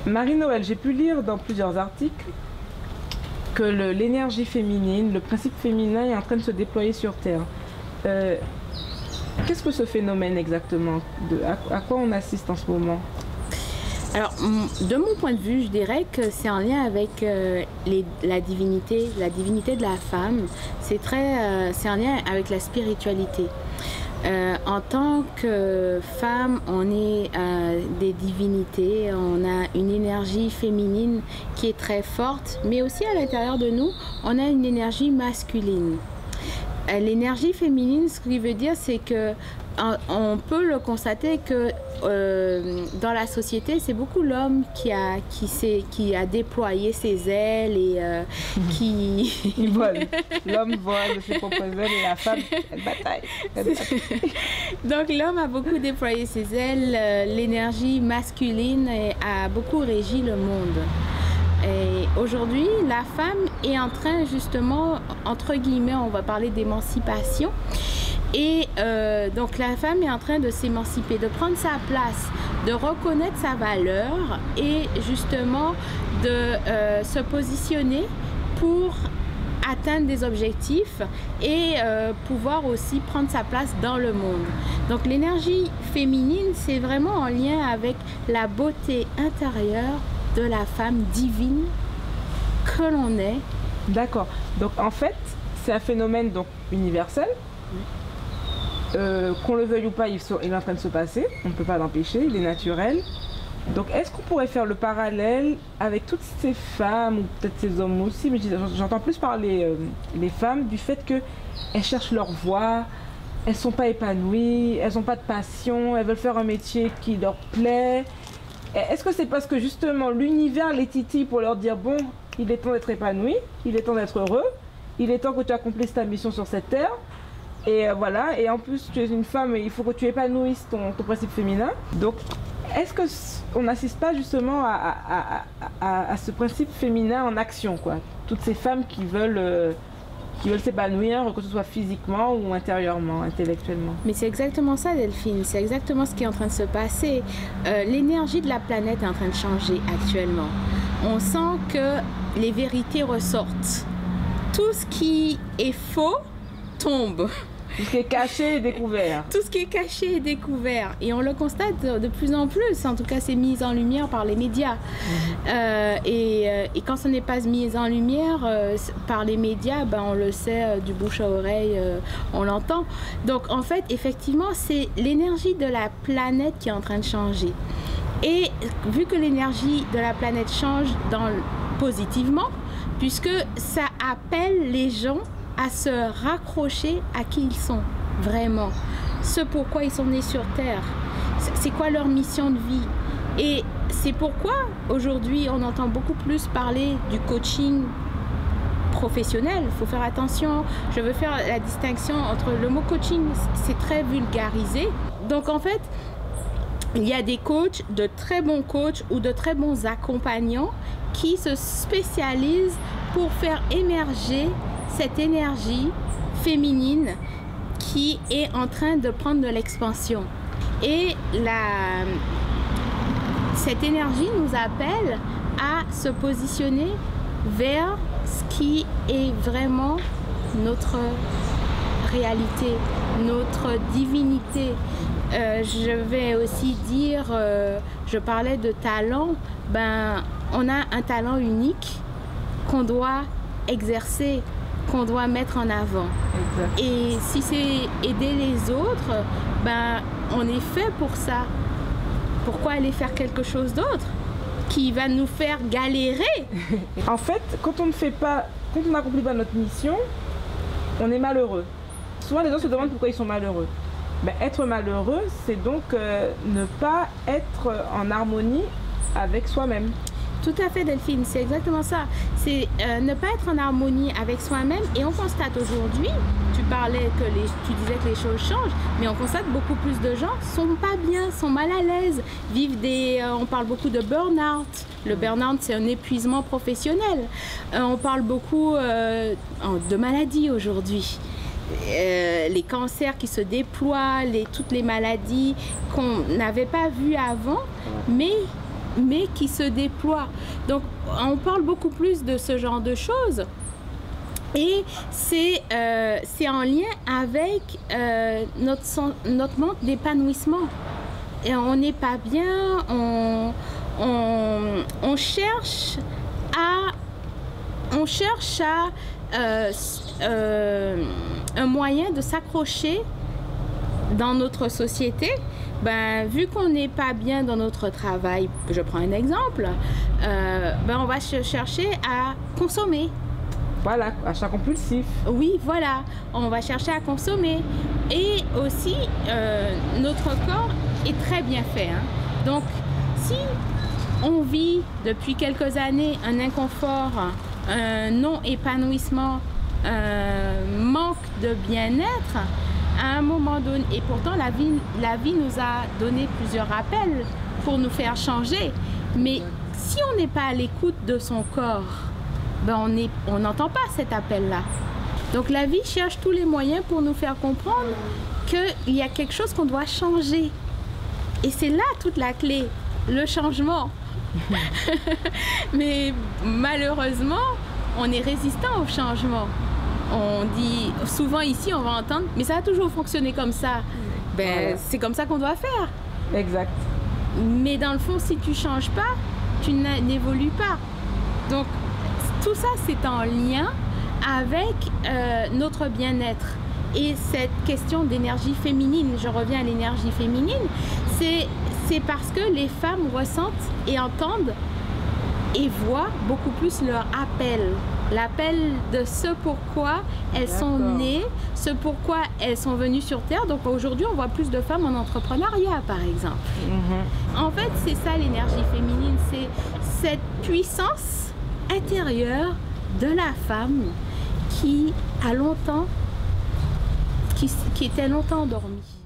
Marie-Noël, j'ai pu lire dans plusieurs articles que l'énergie féminine, le principe féminin est en train de se déployer sur Terre. Qu'est-ce que ce phénomène exactement? À quoi on assiste en ce moment? Alors, de mon point de vue, je dirais que c'est en lien avec la divinité de la femme. C'est en lien avec la spiritualité. En tant que femme, on est des divinités, on a une énergie féminine qui est très forte, mais aussi à l'intérieur de nous, on a une énergie masculine. L'énergie féminine, ce qu'il veut dire, c'est que on peut le constater que dans la société, c'est beaucoup l'homme qui a déployé ses ailes et qui... Il vole. L'homme vole de ses propres ailes et la femme, elle bataille. Donc l'homme a beaucoup déployé ses ailes, l'énergie masculine a beaucoup régi le monde. Et aujourd'hui, la femme est en train justement, entre guillemets, on va parler d'émancipation. Et donc la femme est en train de s'émanciper, de prendre sa place, de reconnaître sa valeur et justement de se positionner pour atteindre des objectifs et pouvoir aussi prendre sa place dans le monde. Donc l'énergie féminine, c'est vraiment en lien avec la beauté intérieure de la femme divine que l'on est. D'accord. Donc en fait, c'est un phénomène donc universel. Qu'on le veuille ou pas, il est en train de se passer. On ne peut pas l'empêcher, il est naturel. Donc est-ce qu'on pourrait faire le parallèle avec toutes ces femmes, ou peut-être ces hommes aussi, mais j'entends plus parler les femmes, du fait qu'elles cherchent leur voie, elles ne sont pas épanouies, elles n'ont pas de passion, elles veulent faire un métier qui leur plaît. Est-ce que c'est parce que justement l'univers les titille pour leur dire bon, il est temps d'être épanoui, il est temps d'être heureux, il est temps que tu accomplisses ta mission sur cette terre, et voilà, et en plus tu es une femme et il faut que tu épanouisses ton principe féminin. Donc est-ce qu'on n'assiste pas justement à ce principe féminin en action, quoi? Toutes ces femmes qui veulent s'épanouir, que ce soit physiquement ou intérieurement, intellectuellement. Mais c'est exactement ça, Delphine, c'est exactement ce qui est en train de se passer. L'énergie de la planète est en train de changer actuellement. On sent que les vérités ressortent. Tout ce qui est faux tombe. Tout ce qui est caché est découvert. Tout ce qui est caché est découvert. Et on le constate de plus en plus. En tout cas, c'est mis en lumière par les médias. Et quand ce n'est pas mis en lumière par les médias, ben, on le sait du bouche à oreille, on l'entend. Donc, en fait, effectivement, c'est l'énergie de la planète qui est en train de changer. Et vu que l'énergie de la planète change positivement, puisque ça appelle les gens à se raccrocher à qui ils sont vraiment, ce pourquoi ils sont nés sur Terre, c'est quoi leur mission de vie. Et c'est pourquoi aujourd'hui on entend beaucoup plus parler du coaching professionnel. Il faut faire attention, je veux faire la distinction entre le mot coaching, c'est très vulgarisé. Donc en fait, il y a des coachs, de très bons coachs ou de très bons accompagnants qui se spécialisent pour faire émerger cette énergie féminine qui est en train de prendre de l'expansion. Et cette énergie nous appelle à se positionner vers ce qui est vraiment notre réalité, notre divinité. Je vais aussi dire, je parlais de talent, ben, on a un talent unique qu'on doit exercer, qu'on doit mettre en avant. Exact. Et si c'est aider les autres, ben, on est fait pour ça. Pourquoi aller faire quelque chose d'autre qui va nous faire galérer? En fait, quand on n'accomplit pas notre mission, on est malheureux. Souvent les gens se demandent pourquoi ils sont malheureux. Ben, être malheureux, c'est donc ne pas être en harmonie avec soi-même. Tout à fait, Delphine, c'est exactement ça. C'est ne pas être en harmonie avec soi-même. Et on constate aujourd'hui, tu disais que les choses changent, mais on constate beaucoup plus de gens sont pas bien, sont mal à l'aise, on parle beaucoup de burn-out. Le burn-out, c'est un épuisement professionnel. On parle beaucoup de maladies aujourd'hui. Les cancers qui se déploient, toutes les maladies qu'on n'avait pas vues avant, mais mais qui se déploie. Donc, on parle beaucoup plus de ce genre de choses. Et c'est en lien avec notre manque d'épanouissement. Et on n'est pas bien, on cherche à un moyen de s'accrocher dans notre société. Ben, vu qu'on n'est pas bien dans notre travail, je prends un exemple, on va chercher à consommer. Voilà, achat compulsif. Oui, voilà, on va chercher à consommer. Et aussi, notre corps est très bien fait. Hein. Donc, si on vit depuis quelques années un inconfort, un non-épanouissement, un manque de bien-être, à un moment donné, et pourtant la vie nous a donné plusieurs rappels pour nous faire changer. Mais si on n'est pas à l'écoute de son corps, on n'entend pas cet appel-là. Donc la vie cherche tous les moyens pour nous faire comprendre qu'il y a quelque chose qu'on doit changer. Et c'est là toute la clé, le changement. Mais malheureusement, on est résistant au changement. On dit, souvent ici, on va entendre, mais ça a toujours fonctionné comme ça. C'est comme ça qu'on doit faire. Exact. Mais dans le fond, si tu ne changes pas, tu n'évolues pas. Donc, tout ça, c'est en lien avec notre bien-être. Et cette question d'énergie féminine, je reviens à l'énergie féminine, c'est parce que les femmes ressentent et entendent et voient beaucoup plus leur appel. L'appel de ce pourquoi elles sont nées, ce pourquoi elles sont venues sur Terre. Donc aujourd'hui, on voit plus de femmes en entrepreneuriat, par exemple. En fait, c'est ça l'énergie féminine, c'est cette puissance intérieure de la femme qui était longtemps endormie.